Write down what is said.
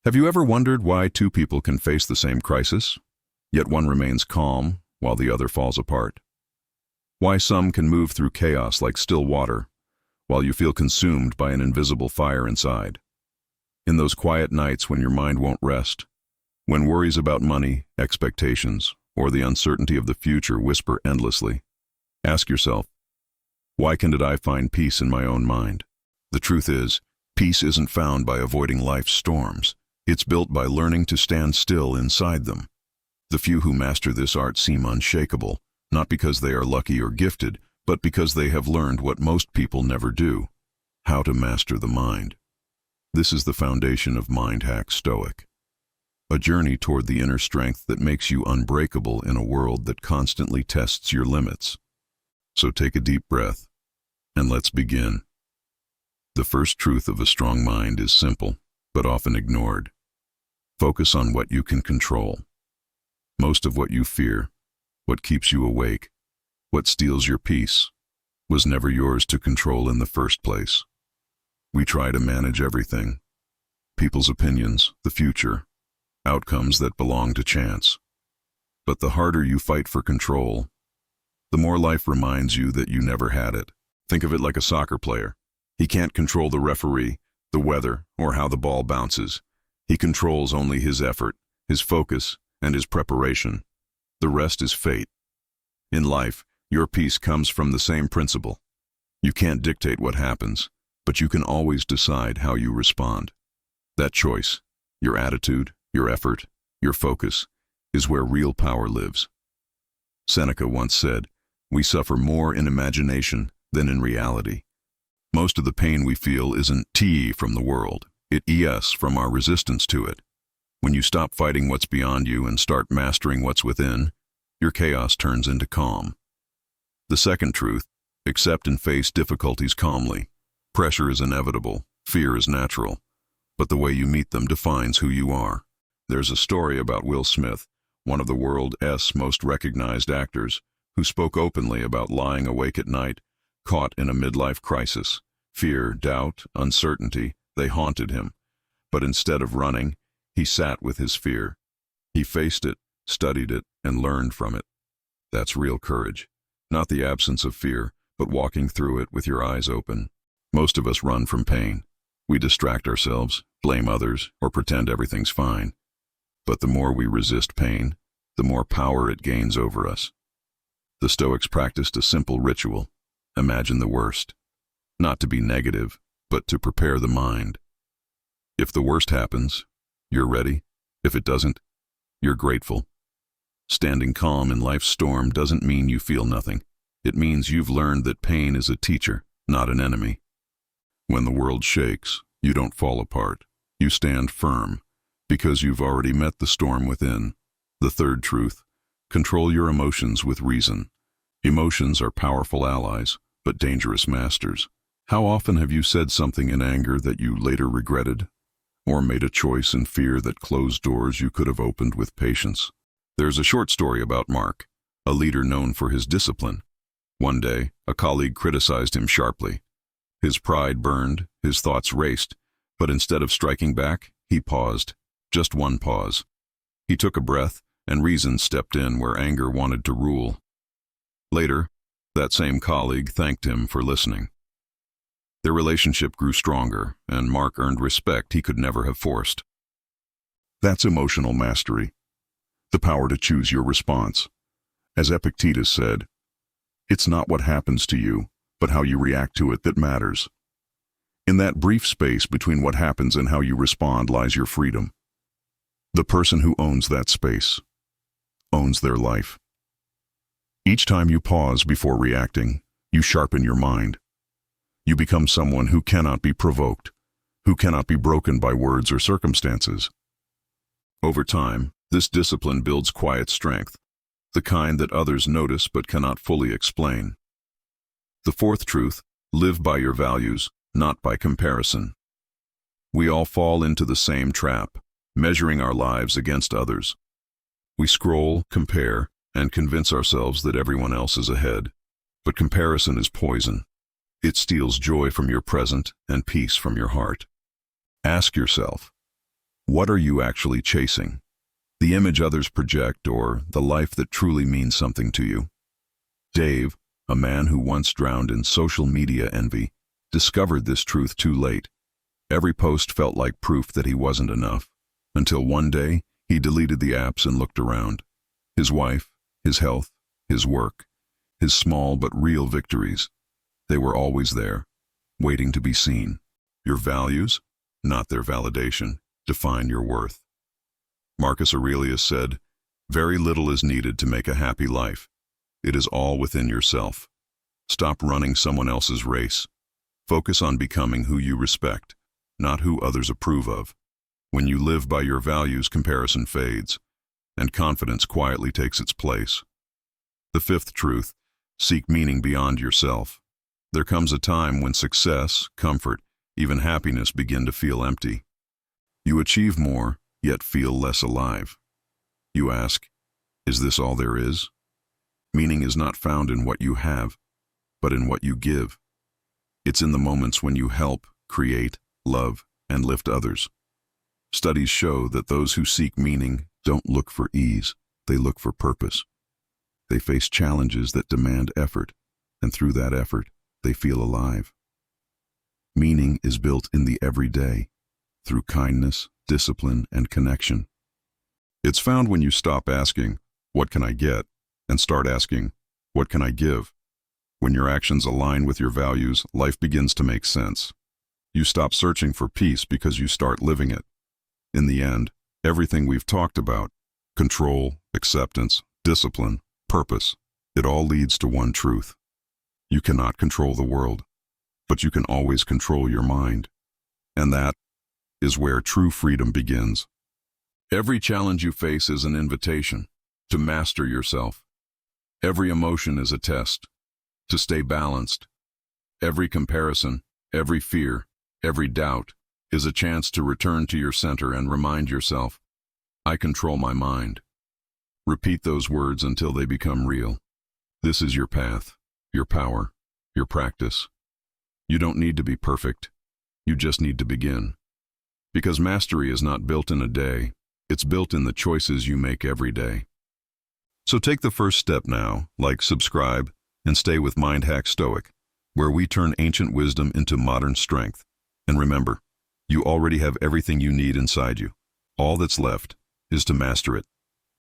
Have you ever wondered why two people can face the same crisis, yet one remains calm while the other falls apart? Why some can move through chaos like still water, while you feel consumed by an invisible fire inside? In those quiet nights when your mind won't rest, when worries about money, expectations, or the uncertainty of the future whisper endlessly, ask yourself, why can't I find peace in my own mind? The truth is, peace isn't found by avoiding life's storms. It's built by learning to stand still inside them. The few who master this art seem unshakable, not because they are lucky or gifted, but because they have learned what most people never do: how to master the mind. This is the foundation of Mind Hack Stoic, a journey toward the inner strength that makes you unbreakable in a world that constantly tests your limits. So take a deep breath, and let's begin. The first truth of a strong mind is simple, but often ignored. Focus on what you can control. Most of what you fear, what keeps you awake, what steals your peace, was never yours to control in the first place. We try to manage everything: people's opinions, the future, outcomes that belong to chance. But the harder you fight for control, the more life reminds you that you never had it. Think of it like a soccer player. He can't control the referee, the weather, or how the ball bounces. He controls only his effort, his focus, and his preparation. The rest is fate. In life, your peace comes from the same principle. You can't dictate what happens, but you can always decide how you respond. That choice, your attitude, your effort, your focus, is where real power lives. Seneca once said, "We suffer more in imagination than in reality." Most of the pain we feel isn't T from the world, it is from our resistance to it. When you stop fighting what's beyond you and start mastering what's within, your chaos turns into calm. The second truth: accept and face difficulties calmly. Pressure is inevitable, fear is natural, but the way you meet them defines who you are. There's a story about Will Smith, one of the world's most recognized actors, who spoke openly about lying awake at night, caught in a midlife crisis. Fear, doubt, uncertainty, they haunted him. But instead of running, he sat with his fear. He faced it, studied it, and learned from it. That's real courage. Not the absence of fear, but walking through it with your eyes open. Most of us run from pain. We distract ourselves, blame others, or pretend everything's fine. But the more we resist pain, the more power it gains over us. The Stoics practiced a simple ritual: imagine the worst. Not to be negative, but to prepare the mind. If the worst happens, you're ready. If it doesn't, you're grateful. Standing calm in life's storm doesn't mean you feel nothing. It means you've learned that pain is a teacher, not an enemy. When the world shakes, you don't fall apart. You stand firm, because you've already met the storm within. The third truth: control your emotions with reason. Emotions are powerful allies, but dangerous masters. How often have you said something in anger that you later regretted, or made a choice in fear that closed doors you could have opened with patience? There's a short story about Mark, a leader known for his discipline. One day, a colleague criticized him sharply. His pride burned, his thoughts raced, but instead of striking back, he paused. Just one pause. He took a breath, and reason stepped in where anger wanted to rule. Later, that same colleague thanked him for listening. Their relationship grew stronger, and Mark earned respect he could never have forced. That's emotional mastery. The power to choose your response. As Epictetus said, "It's not what happens to you, but how you react to it that matters." In that brief space between what happens and how you respond lies your freedom. The person who owns that space owns their life. Each time you pause before reacting, you sharpen your mind. You become someone who cannot be provoked, who cannot be broken by words or circumstances. Over time, this discipline builds quiet strength, the kind that others notice but cannot fully explain. The fourth truth: live by your values, not by comparison. We all fall into the same trap, measuring our lives against others. We scroll, compare, and convince ourselves that everyone else is ahead. But comparison is poison. It steals joy from your present and peace from your heart. Ask yourself, What are you actually chasing? The image others project or the life that truly means something to you? Dave, a man who once drowned in social media envy, discovered this truth too late. Every post felt like proof that he wasn't enough, until one day he deleted the apps and looked around. His wife, his health, his work, his small but real victories, they were always there, waiting to be seen. Your values, not their validation, define your worth. Marcus Aurelius said, "Very little is needed to make a happy life. It is all within yourself. Stop running someone else's race. Focus on becoming who you respect, not who others approve of. When you live by your values, comparison fades, and confidence quietly takes its place." The fifth truth, seek meaning beyond yourself. There comes a time when success, comfort, even happiness begin to feel empty. You achieve more, yet feel less alive. You ask, is this all there is? Meaning is not found in what you have, but in what you give. It's in the moments when you help, create, love, and lift others. Studies show that those who seek meaning don't look for ease, they look for purpose. They face challenges that demand effort, and through that effort, they feel alive. Meaning is built in the everyday, through kindness, discipline, and connection. It's found when you stop asking, "What can I get?" and start asking, "What can I give?" When your actions align with your values, life begins to make sense. You stop searching for peace because you start living it. In the end, everything we've talked about, control, acceptance, discipline, purpose, it all leads to one truth. You cannot control the world, but you can always control your mind. And that is where true freedom begins. Every challenge you face is an invitation to master yourself. Every emotion is a test to stay balanced. Every comparison, every fear, every doubt is a chance to return to your center and remind yourself, "I control my mind." Repeat those words until they become real. This is your path, your power, your practice. You don't need to be perfect. You just need to begin. Because mastery is not built in a day, it's built in the choices you make every day. So take the first step now, like, subscribe, and stay with Mind Hack Stoic, where we turn ancient wisdom into modern strength. And remember, you already have everything you need inside you. All that's left is to master it.